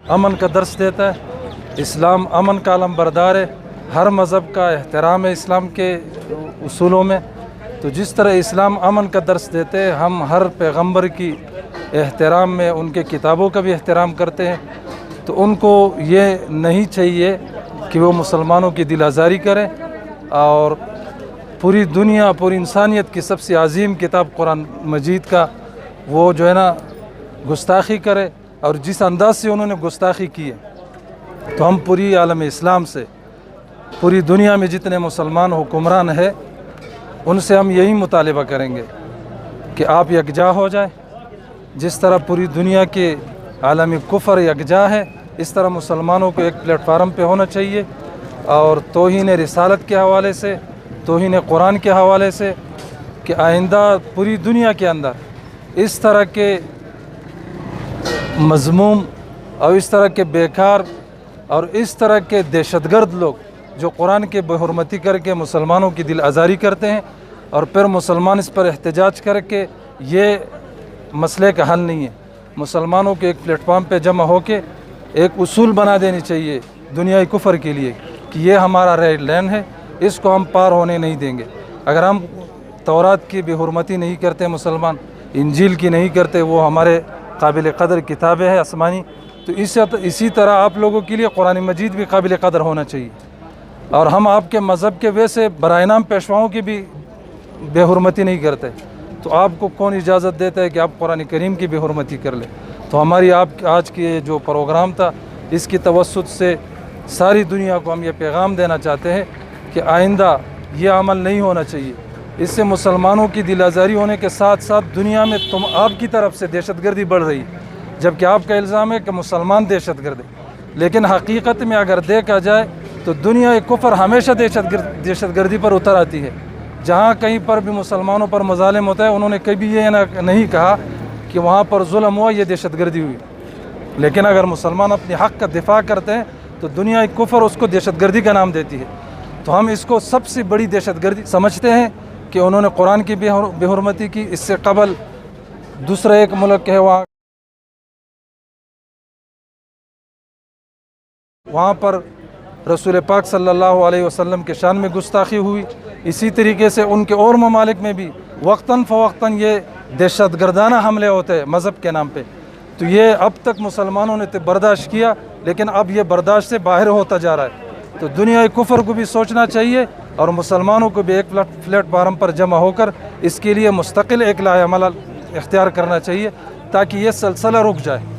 امن کا درس دیتا ہے۔ اسلام امن کا علم بردار ہے، ہر مذہب کا احترام ہے اسلام کے اصولوں میں۔ تو جس طرح اسلام امن کا درس دیتے ہیں، ہم ہر پیغمبر کی احترام میں ان کے کتابوں کا بھی احترام کرتے ہیں۔ تو ان کو یہ نہیں چاہیے کہ وہ مسلمانوں کی دل آزاری کریں اور پوری دنیا، پوری انسانیت کی سب سے عظیم کتاب قرآن مجید کا وہ جو ہے نا گستاخی کرے، اور جس انداز سے انہوں نے گستاخی کی ہے تو ہم پوری عالم اسلام سے، پوری دنیا میں جتنے مسلمان حکمران ہیں ان سے ہم یہی مطالبہ کریں گے کہ آپ یکجا ہو جائیں۔ جس طرح پوری دنیا کے عالمی کفر یکجا ہے، اس طرح مسلمانوں کو ایک پلیٹ فارم پہ ہونا چاہیے، اور توہین رسالت کے حوالے سے، توہین قرآن کے حوالے سے، کہ آئندہ پوری دنیا کے اندر اس طرح کے مذموم اور اس طرح کے بیکار اور اس طرح کے دہشت گرد لوگ جو قرآن کے بے حرمتی کر کے مسلمانوں کی دل آزاری کرتے ہیں اور پھر مسلمان اس پر احتجاج کر کے، یہ مسئلے کا حل نہیں ہے۔ مسلمانوں کے ایک پلیٹ فارم پہ جمع ہو کے ایک اصول بنا دینی چاہیے دنیائی کفر کے لیے کہ یہ ہمارا ریڈ لائن ہے، اس کو ہم پار ہونے نہیں دیں گے۔ اگر ہم تورات کی بے حرمتی نہیں کرتے، مسلمان انجیل کی نہیں کرتے، وہ ہمارے قابل قدر کتابیں ہیں آسمانی، تو اسی طرح آپ لوگوں کے لیے قرآن مجید بھی قابل قدر ہونا چاہیے۔ اور ہم آپ کے مذہب کے ویسے برائے نام پیشواؤں کی بھی بے حرمتی نہیں کرتے، تو آپ کو کون اجازت دیتا ہے کہ آپ قرآن کریم کی بے حرمتی کر لیں؟ تو ہماری آج کی جو پروگرام تھا، اس کی توسط سے ساری دنیا کو ہم یہ پیغام دینا چاہتے ہیں کہ آئندہ یہ عمل نہیں ہونا چاہیے۔ اس سے مسلمانوں کی دل آزاری ہونے کے ساتھ ساتھ دنیا میں آپ کی طرف سے دہشت گردی بڑھ رہی ہے، جبکہ آپ کا الزام ہے کہ مسلمان دہشت گرد ہے۔ لیکن حقیقت میں اگر دیکھا جائے تو دنیا کفر ہمیشہ دہشت گردی پر اتر آتی ہے۔ جہاں کہیں پر بھی مسلمانوں پر مظالم ہوتا ہے، انہوں نے کبھی یہ نہیں کہا کہ وہاں پر ظلم ہوا، یہ دہشت گردی ہوئی۔ لیکن اگر مسلمان اپنے حق کا دفاع کرتے ہیں تو دنیا کفر اس کو دہشت گردی کا نام دیتی ہے۔ تو ہم اس کو سب سے بڑی دہشت گردی سمجھتے ہیں کہ انہوں نے قرآن کی بے حرمتی کی۔ اس سے قبل دوسرا ایک ملک ہے، وہاں پر رسول پاک صلی اللہ علیہ وسلم کے شان میں گستاخی ہوئی۔ اسی طریقے سے ان کے اور ممالک میں بھی وقتاً فوقتاً یہ دہشت گردانہ حملے ہوتے ہیں مذہب کے نام پہ۔ تو یہ اب تک مسلمانوں نے برداشت کیا، لیکن اب یہ برداشت سے باہر ہوتا جا رہا ہے۔ تو دنیا کفر کو بھی سوچنا چاہیے اور مسلمانوں کو بھی ایک پلیٹ فارم پر جمع ہو کر اس کے لیے مستقل ایک لائحہ عمل اختیار کرنا چاہیے تاکہ یہ سلسلہ رک جائے۔